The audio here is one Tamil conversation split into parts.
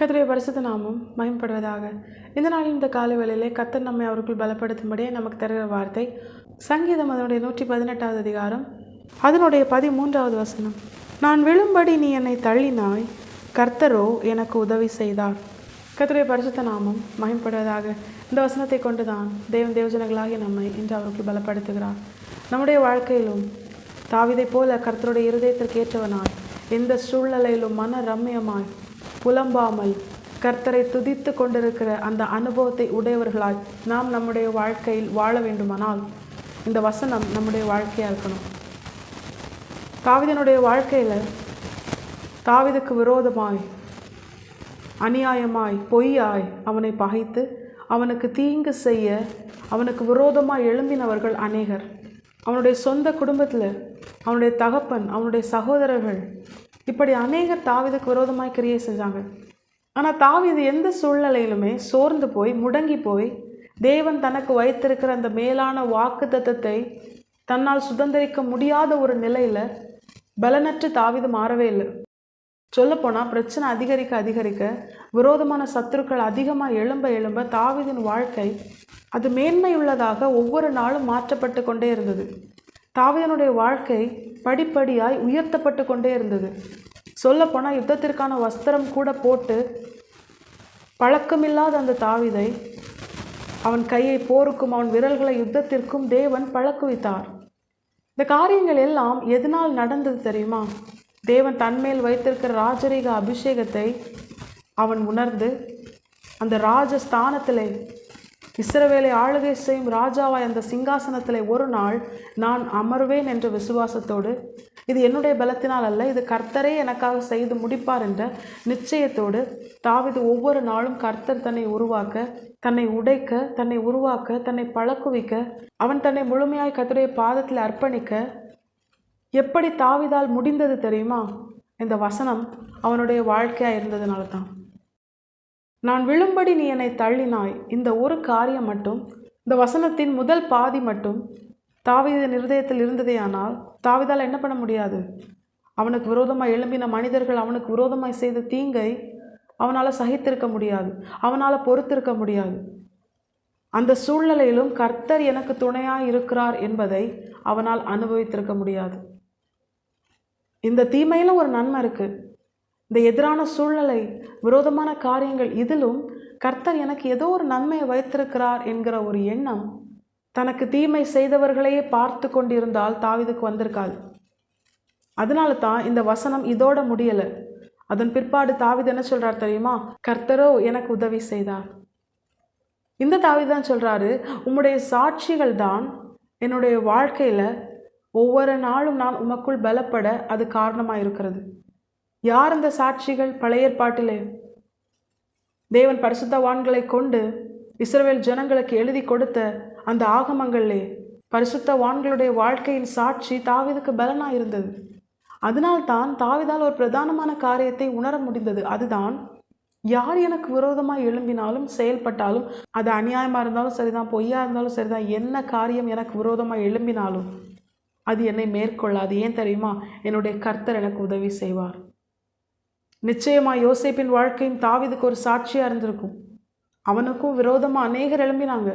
கர்த்தருடைய பரிசுத்த நாமம் மகிமைப்படுவதாக. இந்த நாளில் இந்த காலை வேளையிலே கர்த்தர் நம்மை அவருக்குள் பலப்படுத்தும்படியே நமக்கு தருகிற வார்த்தை சங்கீதம் அதனுடைய 118வது அதிகாரம் அதனுடைய 13வது வசனம். நான் விழும்படி நீ என்னை தள்ளினாய், கர்த்தரோ எனக்கு உதவி செய்தார். கர்த்தருடைய பரிசுத்த நாமம் மகிமைப்படுவதாக. இந்த வசனத்தை கொண்டுதான் தேவஜனங்களாகிய நம்மை இன்று அவருக்குள் பலப்படுத்துகிறார். நம்முடைய வாழ்க்கையிலும் தாவீதைப் போல கர்த்தருடைய இருதயத்திற்கு ஏற்றவனாய், எந்த சூழ்நிலையிலும் மன ரம்யமாய் புலம்பாமல் கர்த்தரை துதித்து கொண்டிருக்கிற அந்த அனுபவத்தை உடையவர்களாய் நாம் நம்முடைய வாழ்க்கையில் வாழ வேண்டுமானால் இந்த வசனம் நம்முடைய வாழ்க்கையாக இருக்கணும். தாவீதினுடைய வாழ்க்கையில் தாவீதுக்கு விரோதமாய், அநியாயமாய், பொய்யாய் அவனை பகைத்து அவனுக்கு தீங்கு செய்ய அவனுக்கு விரோதமாய் எழும்பினவர்கள் அநேகர். அவனுடைய சொந்த குடும்பத்தில் அவனுடைய தகப்பன், அவனுடைய சகோதரர்கள், இப்படி அநேகர் தாவீதுக்கு விரோதமாய் கிரியை செஞ்சாங்க. ஆனால் தாவீது எந்த சூழ்நிலையிலுமே சோர்ந்து போய் முடங்கி போய் தேவன் தனக்கு வைத்திருக்கிற அந்த மேலான வாக்கு தத்தத்தை தன்னால் சுதந்திரிக்க முடியாத ஒரு நிலையில் பலனற்று தாவீது மாறவே இல்லை. சொல்லப்போனால் பிரச்சனை அதிகரிக்க அதிகரிக்க, விரோதமான சத்துருக்கள் அதிகமாக எழும்ப தாவீதின் வாழ்க்கை அது மேன்மையுள்ளதாக ஒவ்வொரு நாளும் மாற்றப்பட்டு கொண்டே இருந்தது. தாவீதினுடைய வாழ்க்கை படிப்படியாய் உயர்த்தப்பட்டு கொண்டே இருந்தது. சொல்லப்போனால் யுத்தத்திற்கான வஸ்திரம் கூட போட்டு பழக்கமில்லாத அந்த தாவீதை அவன் கையை போருக்கும் அவன் விரல்களை யுத்தத்திற்கும் தேவன் பழக்குவித்தார். இந்த காரியங்கள் எல்லாம் எதனால் நடந்தது தெரியுமா? தேவன் தன்மேல் வைத்திருக்கிற ராஜரீக அபிஷேகத்தை அவன் உணர்ந்து அந்த ராஜஸ்தானத்திலே இஸ்ரவேலை ஆளுகை செய்யும் ராஜாவாய் அந்த சிங்காசனத்திலே ஒரு நாள் நான் அமர்வேன் என்ற விசுவாசத்தோடு, இது என்னுடைய பலத்தினால் அல்ல, இது கர்த்தரே எனக்காக செய்து முடிப்பார் என்ற நிச்சயத்தோடு தாவீது ஒவ்வொரு நாளும் கர்த்தர் தன்னை உருவாக்க, தன்னை உடைக்க, தன்னை உருவாக்க, தன்னை பழக்குவிக்க, அவன் தன்னை முழுமையாய் கர்த்தருடைய பாதத்தில் அர்ப்பணிக்க எப்படி தாவீதால் முடிந்தது தெரியுமா? இந்த வசனம் அவனுடைய வாழ்க்கையாக இருந்ததுனால தான். நான் விழும்படி நீ என்னை தள்ளினாய், இந்த ஒரு காரியம் மட்டும், இந்த வசனத்தின் முதல் பாதி மட்டும் தாவீதின் இருதயத்தில் இருந்ததேயானால் தாவீதால் என்ன பண்ண முடியாது? அவனுக்கு விரோதமாக எழும்பின மனிதர்கள் அவனுக்கு விரோதமாய் செய்த தீங்கை அவனால் சகித்திருக்க முடியாது, அவனால் பொறுத்திருக்க முடியாது. அந்த சூழ்நிலையிலும் கர்த்தர் எனக்கு துணையாக இருக்கிறார் என்பதை அவனால் அனுபவித்திருக்க முடியாது. இந்த தீமையிலும் ஒரு நன்மை இருக்குது. இந்த எதிரான சூழ்நிலை, விரோதமான காரியங்கள், இதிலும் கர்த்தர் எனக்கு ஏதோ ஒரு நன்மையை வைத்திருக்கிறார் என்கிற ஒரு எண்ணம் தனக்கு தீமை செய்தவர்களையே பார்த்து கொண்டிருந்தால் தாவீதுக்கு வந்திருக்காது. அதனால தான் இந்த வசனம் இதோட முடியலை. அதன் பிற்பாடு தாவீது என்ன சொல்கிறார் தெரியுமா? கர்த்தரோ எனக்கு உதவி செய்தார். இந்த தாவீது தான் சொல்கிறாரு, உம்முடைய சாட்சிகள் தான் என்னுடைய வாழ்க்கையில் ஒவ்வொரு நாளும் நான் உமக்குள் பலப்பட அது காரணமாக இருக்கிறது. யார் அந்த சாட்சிகள்? பழைய ஏற்பாட்டிலே தேவன் பரிசுத்தவான்களை கொண்டு இஸ்ரவேல் ஜனங்களுக்கு எழுதி கொடுத்த அந்த ஆகமங்களிலே பரிசுத்தவான்களுடைய வாழ்க்கையின் சாட்சி தாவீதுக்கு பலனாக இருந்தது. அதனால்தான் தாவீதால் ஒரு பிரதானமான காரியத்தை உணர முடிந்தது. அதுதான், யார் எனக்கு விரோதமாக எழும்பினாலும் செயல்பட்டாலும், அது அநியாயமாக இருந்தாலும் சரிதான், பொய்யா இருந்தாலும் சரிதான், என்ன காரியம் எனக்கு விரோதமாக எழும்பினாலும் அது என்னை மேற்கொள்ளாது. ஏன் தெரியுமா? என்னுடைய கர்த்தர் எனக்கு உதவி செய்வார். நிச்சயமாக யோசேப்பின் வாழ்க்கையும் தாவீதுக்கு ஒரு சாட்சியாக இருந்திருக்கும். அவனுக்கும் விரோதமாக அநேகர் எழும்பினாங்க.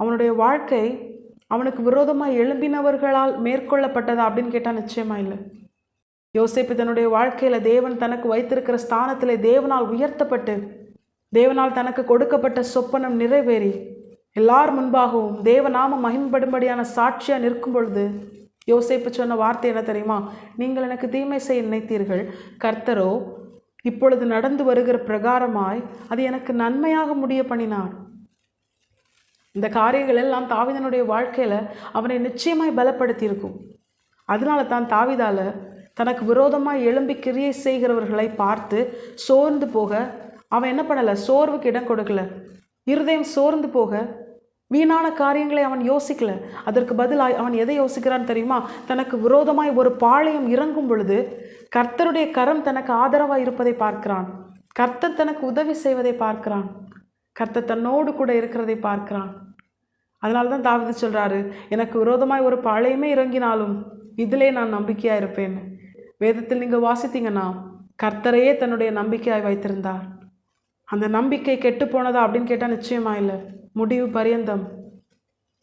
அவனுடைய வாழ்க்கை அவனுக்கு விரோதமாக எழும்பினவர்களால் மேற்கொள்ளப்பட்டதா அப்படின்னு கேட்டால் நிச்சயமாக இல்லை. யோசேப்பு தன்னுடைய வாழ்க்கையில் தேவன் தனக்கு வைத்திருக்கிற ஸ்தானத்திலே தேவனால் உயர்த்தப்பட்டு, தேவனால் தனக்கு கொடுக்கப்பட்ட சொப்பனம் நிறைவேறி எல்லார் முன்பாகவும் தேவநாம மகிமைப்படும்படியான சாட்சியாக நிற்கும் பொழுது யோசேப்பு சொன்ன வார்த்தை என்ன தெரியுமா? நீங்கள் எனக்கு தீமை செய்ய நினைத்தீர்கள், கர்த்தரோ இப்பொழுது நடந்து வருகிற பிரகாரமாய் அது எனக்கு நன்மையாக முடிய பண்ணினார். இந்த காரியங்கள் எல்லாம் தாவீதனுடைய வாழ்க்கையில் அவனை நிச்சயமாய் பலப்படுத்தியிருக்கும். அதனால தான் தாவீதால் தனக்கு விரோதமாக எழும்பி கிரியை செய்கிறவர்களை பார்த்து சோர்ந்து போக அவன் என்ன பண்ணலை? சோர்வுக்கு இடம் கொடுக்கல. இருதயம் சோர்ந்து போக வீணான காரியங்களை அவன் யோசிக்கல. அதற்கு பதிலாக அவன் எதை யோசிக்கிறான் தெரியுமா? தனக்கு விரோதமாய் ஒரு பாளையம் இறங்கும் பொழுது கர்த்தருடைய கரம் தனக்கு ஆதரவாக இருப்பதை பார்க்கிறான். கர்த்தர் தனக்கு உதவி செய்வதை பார்க்கிறான். கர்த்தர் தன்னோடு கூட இருக்கிறதை பார்க்கிறான். அதனால தான் தாவீது சொல்கிறாரு, எனக்கு விரோதமாய் ஒரு பாளையமே இறங்கினாலும் இதிலே நான் நம்பிக்கையாக இருப்பேன். வேதத்தில் நீங்கள் வாசித்தீங்கன்னா கர்த்தரையே தன்னுடைய நம்பிக்கையாய் வைத்திருந்தார். அந்த நம்பிக்கை கெட்டு போனதா அப்படின்னு கேட்டால் நிச்சயமா இல்லை. முடிவு பரியந்தம்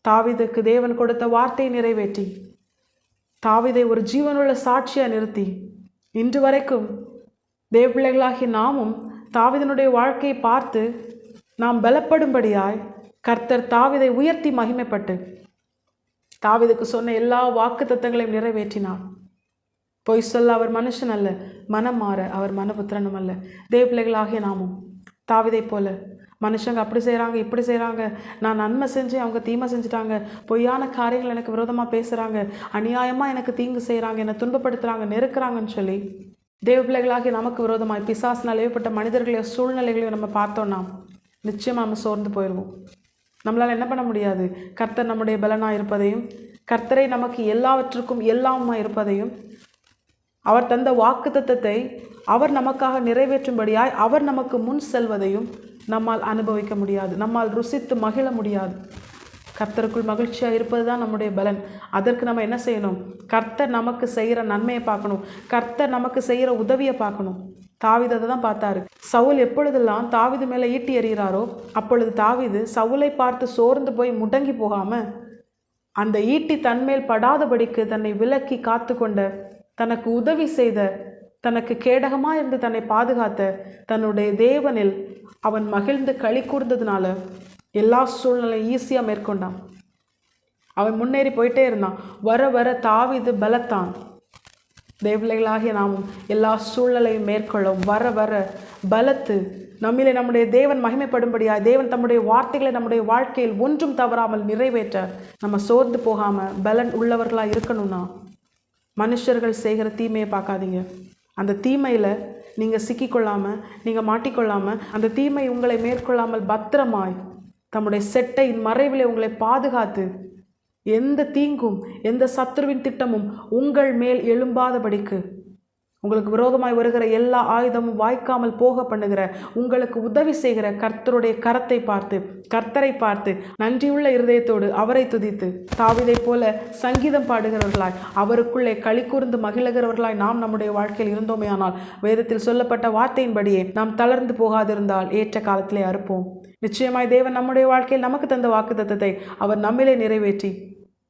தாவீதுக்கு தேவன் கொடுத்த வார்த்தையை நிறைவேற்றி தாவீதை ஒரு ஜீவனுள்ள சாட்சியாக நிறுத்தி இன்று வரைக்கும் தேவ பிள்ளைகளாகி நாமும் தாவீதினுடைய வாழ்க்கையை பார்த்து நாம் பலப்படும்படியாய் கர்த்தர் தாவீதை உயர்த்தி மகிமைப்பட்டு தாவீதுக்கு சொன்ன எல்லா வாக்குத்தத்தங்களையும் நிறைவேற்றினார். பொய் சொல்ல அவர் மனுஷன் அல்ல, மனம் மாற அவர் மனபுத்திரனும் அல்ல. தேவ பிள்ளைகளாகிய நாமும் தாவீதை போல மனுஷங்க அப்படி செய்கிறாங்க, இப்படி செய்கிறாங்க, நான் நன்மை செஞ்சு அவங்க தீமை செஞ்சுட்டாங்க, பொய்யான காரியங்கள் எனக்கு விரோதமாக பேசுகிறாங்க, அநியாயமாக எனக்கு தீங்கு செய்கிறாங்க, என்னை துன்பப்படுத்துகிறாங்க, நெருக்கிறாங்கன்னு சொல்லி தேவ பிள்ளைகளாகி நமக்கு விரோதமாக பிசாசினால் ஏற்பட்ட மனிதர்களையோ சூழ்நிலைகளையோ நம்ம பார்த்தோன்னா நிச்சயமாக நம்ம சோர்ந்து போயிடுவோம். நம்மளால் என்ன பண்ண முடியாது? கர்த்தர் நம்முடைய பலனாக இருப்பதையும், கர்த்தரை நமக்கு எல்லாவற்றுக்கும் எல்லாமா இருப்பதையும், அவர் தந்த வாக்குத்தத்தத்தை அவர் நமக்காக நிறைவேற்றும்படியாய் அவர் நமக்கு முன் செல்வதையும் நம்மால் அனுபவிக்க முடியாது, நம்மால் ருசித்து மகிழ முடியாது. கர்த்தருக்குள் மகிழ்ச்சியாக இருப்பது தான் நம்முடைய பலன். அதற்கு நம்ம என்ன செய்யணும்? கர்த்தர் நமக்கு செய்கிற நன்மையை பார்க்கணும், கர்த்தர் நமக்கு செய்கிற உதவியை பார்க்கணும். தாவீது அதை தான் பார்த்தாரு. சவுல் எப்பொழுதெல்லாம் தாவீது மேலே ஈட்டி எறிகிறாரோ அப்பொழுது தாவீது சவுலை பார்த்து சோர்ந்து போய் முடங்கி போகாமல் அந்த ஈட்டி தன்மேல் படாதபடிக்கு தன்னை விலக்கி காத்து கொண்ட, தனக்கு உதவி செய்த, தனக்கு கேடகமாக இருந்து தன்னை பாதுகாத்த தன்னுடைய தேவனில் அவன் மகிழ்ந்து களி கூர்ந்ததுனால எல்லா சூழ்நிலையும் ஈஸியாக மேற்கொண்டான். அவன் முன்னேறி போயிட்டே இருந்தான். வர வர தாவீது பலத்தான். தேவலைகளாகிய நாமும் எல்லா சூழ்நிலையும் மேற்கொள்ளும் வர வர பலத்து நம்மிலே நம்முடைய தேவன் மகிமைப்படும்படியாக தேவன் தம்முடைய வார்த்தைகளை நம்முடைய வாழ்க்கையில் ஒன்றும் தவறாமல் நிறைவேற்ற நம்ம சோர்ந்து போகாமல் பலன் உள்ளவர்களாக இருக்கணும்னா மனுஷர்கள் செய்கிற தீமையை பார்க்காதீங்க. அந்த தீமையில் நீங்கள் சிக்கிக்கொள்ளாமல், நீங்கள் மாட்டிக்கொள்ளாமல், அந்த தீமை உங்களை மேற்கொள்ளாமல் பத்திரமாய் தம்முடைய செட்டையின் மறைவிலே உங்களை பாதுகாத்து எந்த தீங்கும் எந்த சத்துருவின் திட்டமும் உங்கள் மேல் எழும்பாதபடிக்கு உங்களுக்கு விரோதமாய் வருகிற எல்லா ஆயுதமும் வாய்க்காமல் போக பண்ணுகிற, உங்களுக்கு உதவி செய்கிற கர்த்தருடைய கரத்தை பார்த்து, கர்த்தரை பார்த்து நன்றியுள்ள இருதயத்தோடு அவரை துதித்து தாவீதை போல சங்கீதம் பாடுகிறவர்களாய் அவருக்குள்ளே களி கூர்ந்து மகிழ்கிறவர்களாய் நாம் நம்முடைய வாழ்க்கையில் இருந்தோமே ஆனால் வேதத்தில் சொல்லப்பட்ட வார்த்தையின்படியே நாம் தளர்ந்து போகாதிருந்தால் ஏற்ற காலத்திலே அறுப்போம். நிச்சயமாய் தேவன் நம்முடைய வாழ்க்கையில் நமக்கு தந்த வாக்குத்தத்தத்தை அவர் நம்மிலே நிறைவேற்றி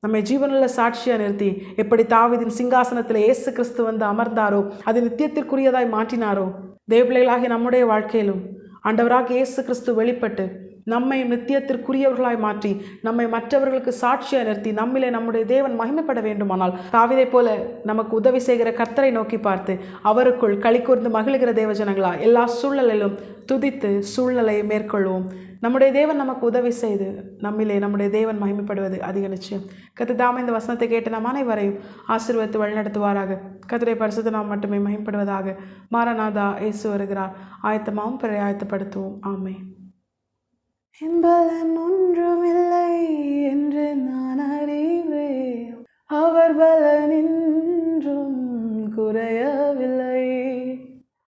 நம்மை ஜீவனுள்ள சாட்சியாக நிறுத்தி எப்படி தாவீதின் சிங்காசனத்தில் இயேசு கிறிஸ்து வந்து அமர்ந்தாரோ அது நித்தியத்திற்குரியதாய் மாற்றினாரோ தேவபிள்ளைகளாகிய நம்முடைய வாழ்க்கையிலும் ஆண்டவராக இயேசு கிறிஸ்து வெளிப்பட்டு நம்மை நித்தியத்திற்குரியவர்களாய் மாற்றி நம்மை மற்றவர்களுக்கு சாட்சியாக நிறுத்தி நம்மிலே நம்முடைய தேவன் மகிமைப்பட வேண்டுமானால் தாவீதை போல நமக்கு உதவி செய்கிற கர்த்தரை நோக்கி பார்த்து அவருக்குள் களி கூர்ந்து மகிழ்கிற தேவஜனங்களா எல்லா சூழ்நிலையிலும் துதித்து சூழ்நிலையை மேற்கொள்வோம். நம்முடைய தேவன் நமக்கு உதவி செய்து நம்மிலே நம்முடைய தேவன் மகிமைப்படுவது அதிக நிச்சயம். கர்த்தர் இந்த வசனத்தை கேட்டு நம் அனைவரையும் ஆசீர்வதித்து வழிநடத்துவாராக. கர்த்தருடைய பரிசுத்த நாமம் மட்டுமே மகிமைப்படுவதாக. மாரநாதா இயேசு வருகிறார். ஆயத்தமாகவும் பிறரை ஆயத்தப்படுத்துவோம். ஆமென். பலன் ஒன்றுமில்லை என்று நான் அறிவேன், அவர் பலனின்றும் குறைய